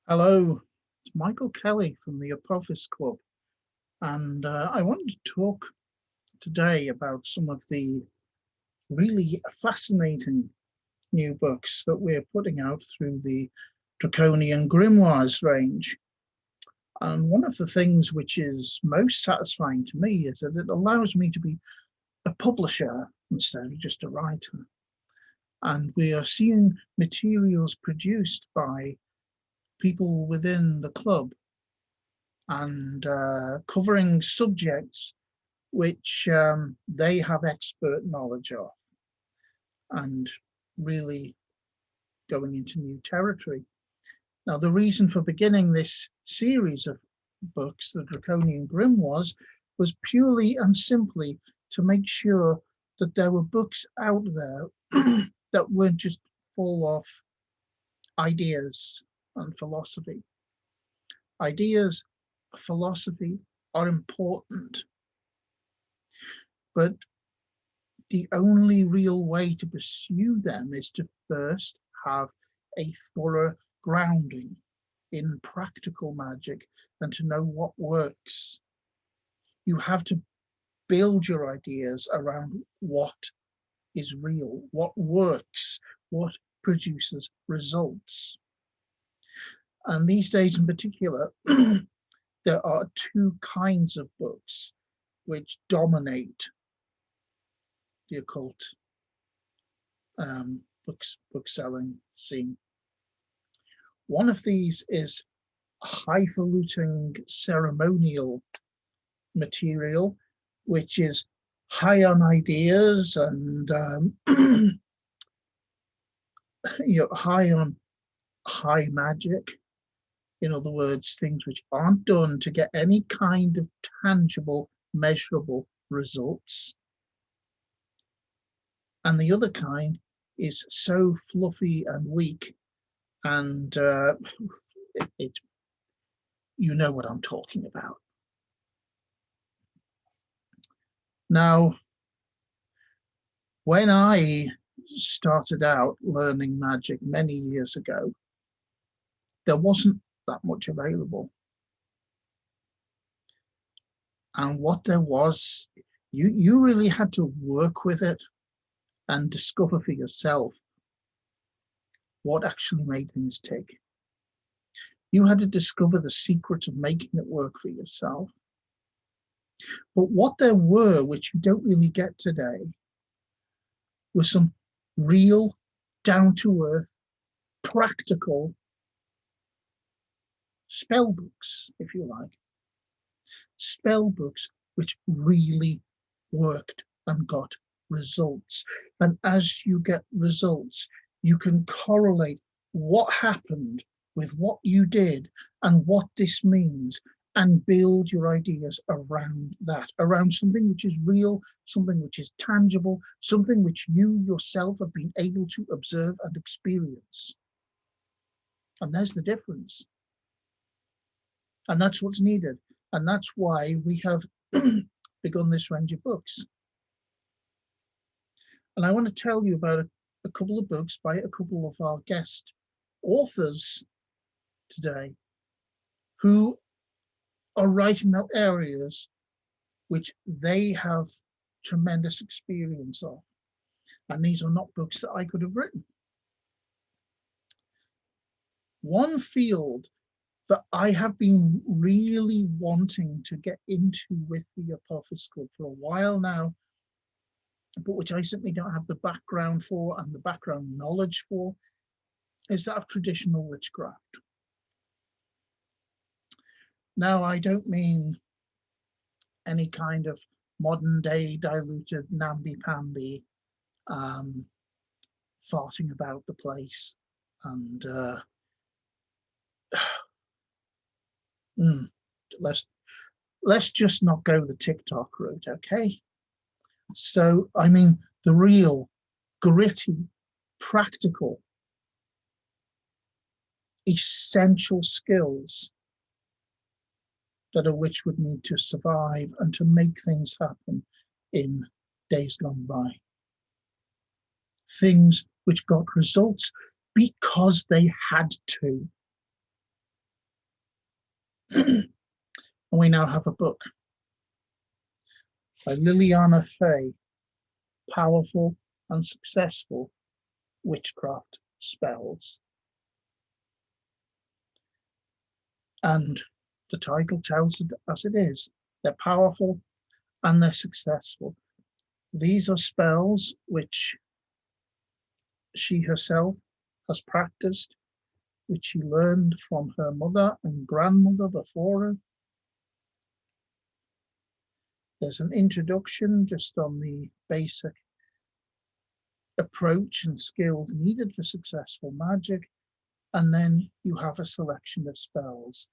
Hello, it's Michael Kelly from the Apophis Club, and I wanted to talk today about some of the really fascinating new books that we're putting out through the Draconian Grimoires range. And one of the things which is most satisfying to me is that it allows me to be a publisher instead of just a writer. And we are seeing materials produced by people within the club and covering subjects which they have expert knowledge of and really going into new territory. Now, the reason for beginning this series of books, the Draconian Grimoires, was purely and simply to make sure that there were books out there that weren't just full of ideas and philosophy. Ideas, philosophy are important, but the only real way to pursue them is to first have a thorough grounding in practical magic and to know what works. You have to build your ideas around what is real, what works, what produces results. And these days in particular, there are two kinds of books which dominate the occult book selling scene. One of these is highfalutin ceremonial material, which is high on ideas and high on high magic. In other words, things which aren't done to get any kind of tangible, measurable results. And the other kind is so fluffy and weak, and you know what I'm talking about. Now, when I started out learning magic many years ago, there wasn't that much available. And what there was, you really had to work with it and discover for yourself what actually made things tick. You had to discover the secret of making it work for yourself. But what there were, which you don't really get today, were some real, down-to-earth, practical spell books, if you like. Spell books which really worked and got results. And as you get results, you can correlate what happened with what you did and what this means, and build your ideas around that, around something which is real, something which is tangible, something which you yourself have been able to observe and experience. And there's the difference. And that's what's needed. And that's why we have begun this range of books. And I want to tell you about a couple of books by a couple of our guest authors today who are writing about areas which they have tremendous experience of. And these are not books that I could have written. One field that I have been really wanting to get into with the Apophis Club for a while now, but which I simply don't have the background for and the background knowledge for, is that of traditional witchcraft. Now, I don't mean any kind of modern day diluted namby-pamby farting about the place and let's just not go the TikTok route, okay? So I mean the real gritty, practical, essential skills that a witch would need to survive and to make things happen in days gone by. Things which got results because they had to. And we now have a book by Liliana Fay, Powerful and Successful Witchcraft Spells. And the title tells it as it is. They're powerful and they're successful. These are spells which she herself has practiced, which she learned from her mother and grandmother before her. There's an introduction just on the basic approach and skills needed for successful magic, and then you have a selection of spells,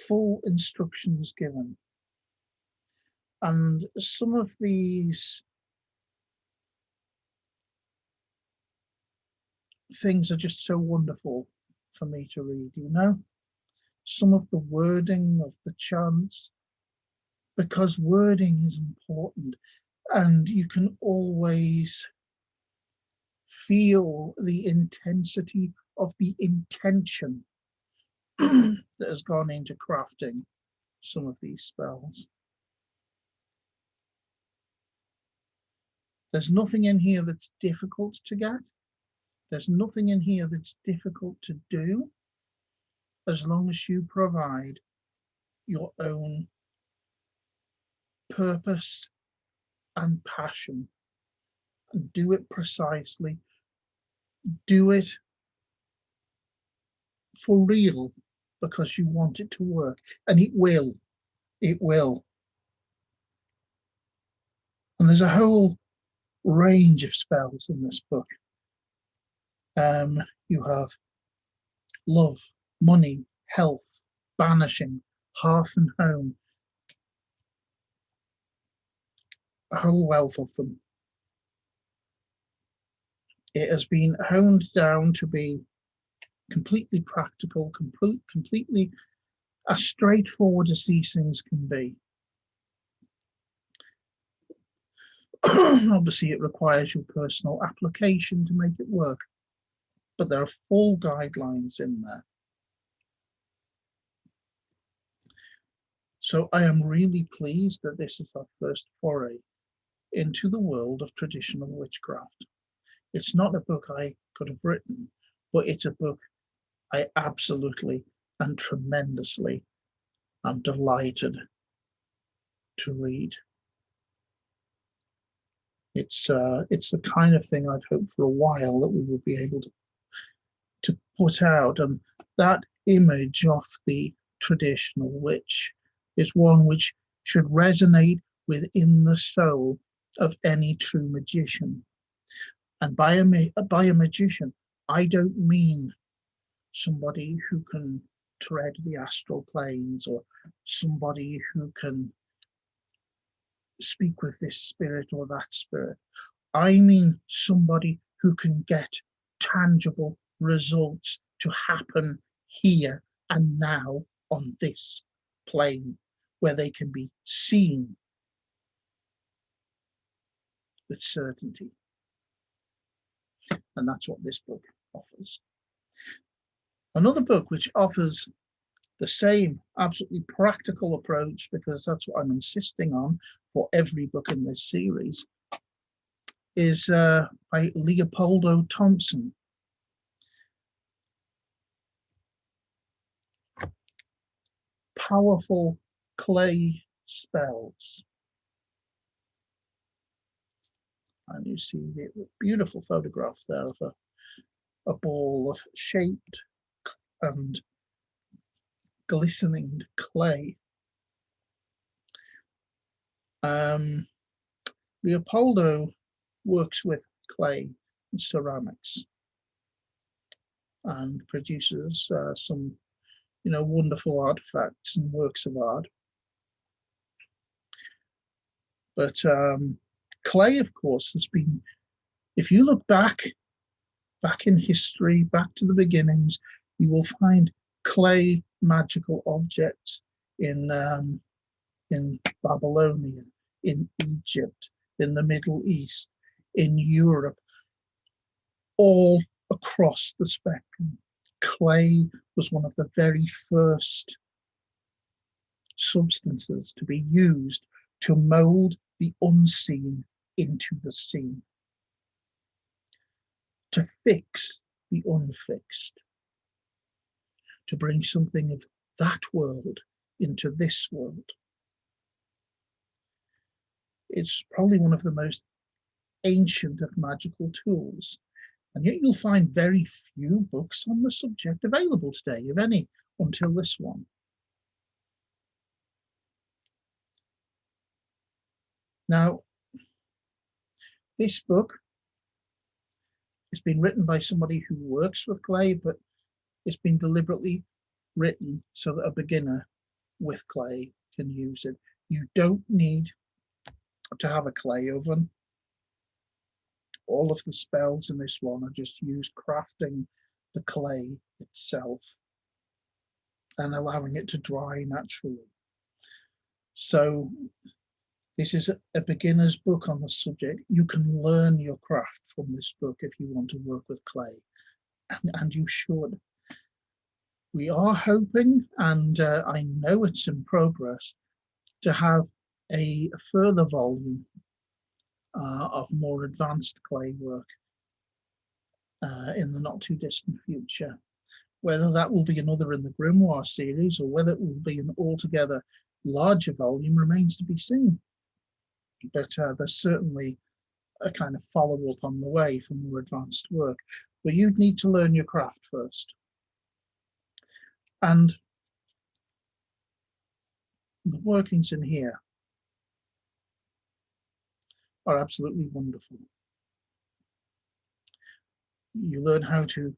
full instructions given. And some of these things are just so wonderful for me to read, you know? Some of the wording of the chants, because wording is important, and you can always feel the intensity of the intention that has gone into crafting some of these spells. There's nothing in here that's difficult to get. There's nothing in here that's difficult to do, as long as you provide your own purpose and passion, and do it precisely. Do it for real, because you want it to work, and it will. It will. And there's a whole range of spells in this book. You have love, money, health, banishing, hearth and home, a whole wealth of them. It has been honed down to be completely practical, completely as straightforward as these things can be. Obviously, it requires your personal application to make it work, but there are full guidelines in there. So I am really pleased that this is our first foray into the world of traditional witchcraft. It's not a book I could have written, but it's a book I absolutely and tremendously am delighted to read. It's the kind of thing I've hoped for a while that we would be able to put out, and that image of the traditional witch is one which should resonate within the soul of any true magician. And by a magician, I don't mean somebody who can tread the astral planes, or somebody who can speak with this spirit or that spirit. I mean somebody who can get tangible results to happen here and now on this plane, where they can be seen with certainty. And that's what this book offers. Another book which offers the same absolutely practical approach, because that's what I'm insisting on for every book in this series, is by Leopoldo Thompson. Powerful clay spells. And you see the beautiful photograph there of a ball of shaped and glistening clay. Leopoldo works with clay and ceramics and produces some, wonderful artifacts and works of art. But clay, of course, has been, if you look back in history, back to the beginnings, you will find clay magical objects in Babylonia, in Egypt, in the Middle East, in Europe, all across the spectrum. Clay was one of the very first substances to be used to mold the unseen into the seen, to fix the unfixed, to bring something of that world into this world. It's probably one of the most ancient of magical tools, and yet you'll find very few books on the subject available today, if any, until this one. Now, this book has been written by somebody who works with clay, but it's been deliberately written so that a beginner with clay can use it. You don't need to have a clay oven. All of the spells in this one are just used crafting the clay itself and allowing it to dry naturally. So this is a beginner's book on the subject. You can learn your craft from this book if you want to work with clay, and you should. We are hoping, and I know it's in progress, to have a further volume of more advanced clay work in the not too distant future. Whether that will be another in the Grimoire series or whether it will be an altogether larger volume remains to be seen. But there's certainly a kind of follow-up on the way for more advanced work. But you'd need to learn your craft first. And the workings in here are absolutely wonderful. You learn how to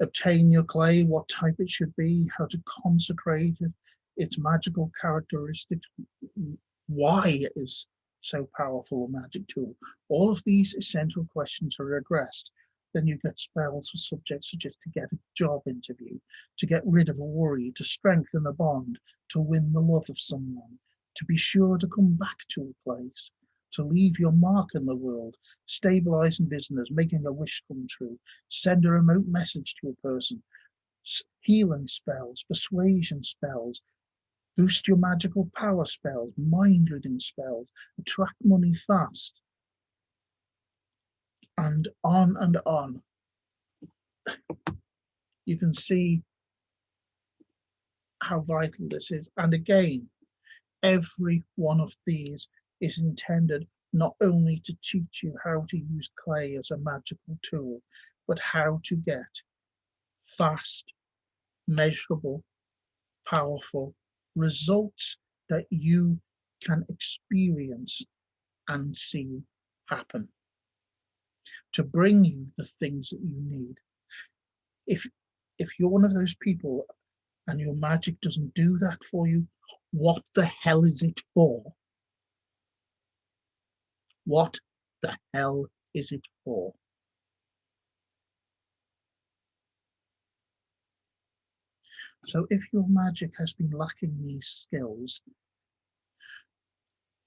obtain your clay, what type it should be, how to consecrate it, its magical characteristics, why it is so powerful a magic tool. All of these essential questions are addressed. Then you get spells for subjects such as to get a job interview, to get rid of a worry, to strengthen a bond, to win the love of someone, to be sure to come back to a place, to leave your mark in the world, stabilizing business, making a wish come true, send a remote message to a person, healing spells, persuasion spells, boost your magical power spells, mind reading spells, attract money fast, and on and on. You can see how vital this is. And again, every one of these is intended not only to teach you how to use clay as a magical tool, but how to get fast, measurable, powerful results that you can experience and see happen, to bring you the things that you need. If you're one of those people and your magic doesn't do that for you, what the hell is it for? What the hell is it for? So if your magic has been lacking these skills,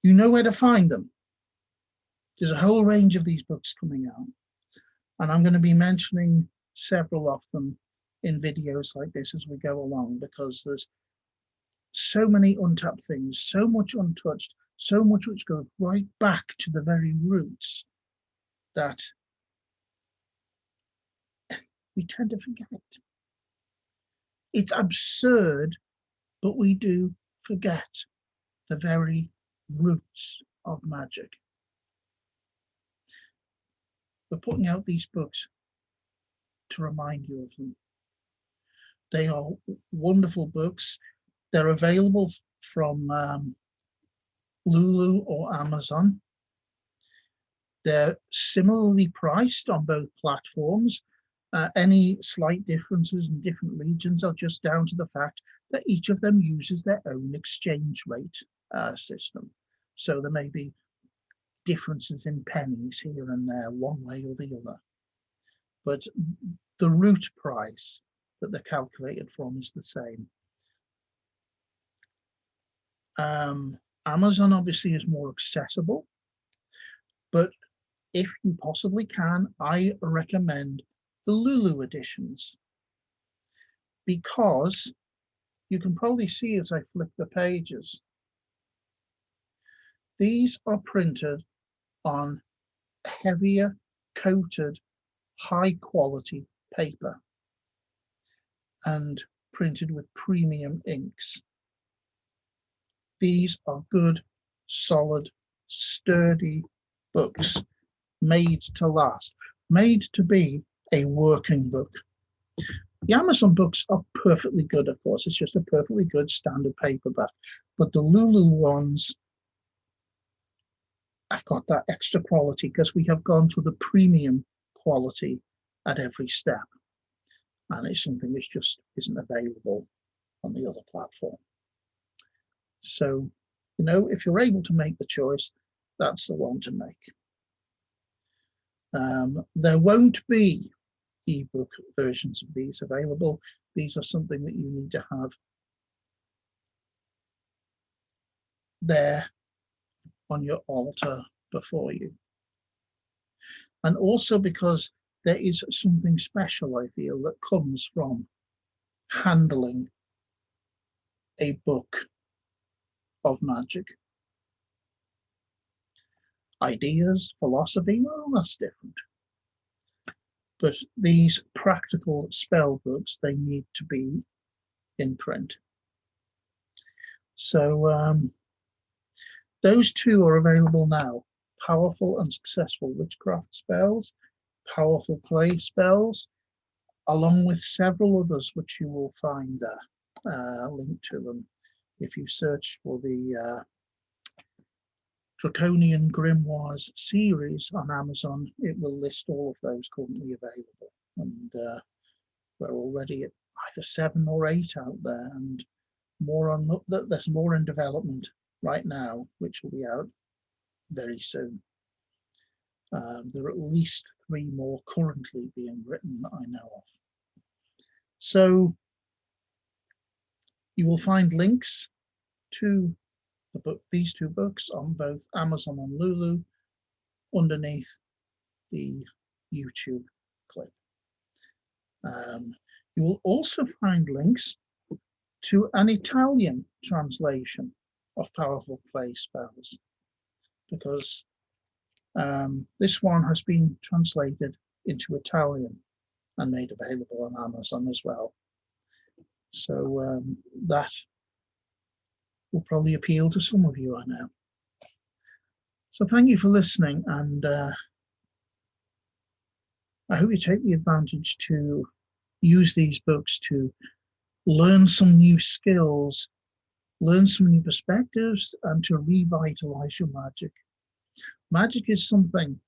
you know where to find them. There's a whole range of these books coming out, and I'm going to be mentioning several of them in videos like this as we go along, because there's so many untapped things, so much untouched, so much which goes right back to the very roots that we tend to forget. It's absurd, but we do forget the very roots of magic. We're putting out these books to remind you of them. They are wonderful books. They're available from Lulu or Amazon. They're similarly priced on both platforms. Any slight differences in different regions are just down to the fact that each of them uses their own exchange rate system. So there may be differences in pennies here and there, one way or the other. But the root price that they're calculated from is the same. Amazon obviously is more accessible, but if you possibly can, I recommend the Lulu editions, because You can probably see as I flip the pages. These are printed on heavier coated, high quality paper and printed with premium inks. These are good, solid, sturdy books made to last, made to be a working book. The Amazon books are perfectly good, of course. It's just a perfectly good standard paperback. But the Lulu ones have got that extra quality because we have gone for the premium quality at every step. And it's something which just isn't available on the other platform. So, you know, if you're able to make the choice, that's the one to make. There won't be ebook versions of these available. These are something that you need to have there on your altar before you. And also because there is something special, I feel, that comes from handling a book of magic. Ideas, philosophy, well, that's different. But these practical spell books, they need to be in print. So those two are available now. Powerful and successful witchcraft spells, powerful play spells, along with several others which you will find there, linked to them. If you search for the Draconian Grimoires series on Amazon, it will list all of those currently available. And we're already at either 7 or 8 out there, and there's more in development right now, which will be out very soon. There are at least 3 more currently being written that I know of. So you will find links to these 2 books on both Amazon and Lulu underneath the YouTube clip. You will also find links to an Italian translation of Powerful Play Spells, because this one has been translated into Italian and made available on Amazon as well. So that will probably appeal to some of you, I know. So thank you for listening, and I hope you take the advantage to use these books to learn some new skills, learn some new perspectives, and to revitalize your magic. Magic is something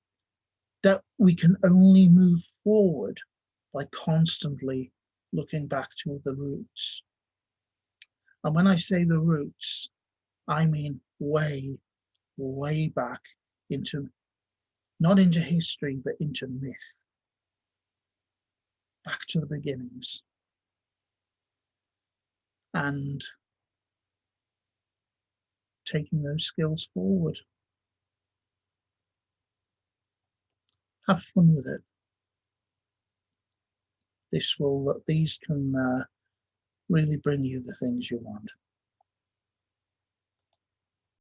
that we can only move forward by constantly looking back to the roots. And when I say the roots, I mean way, way back into, not into history, but into myth. Back to the beginnings. And taking those skills forward. Have fun with it. These can really bring you the things you want.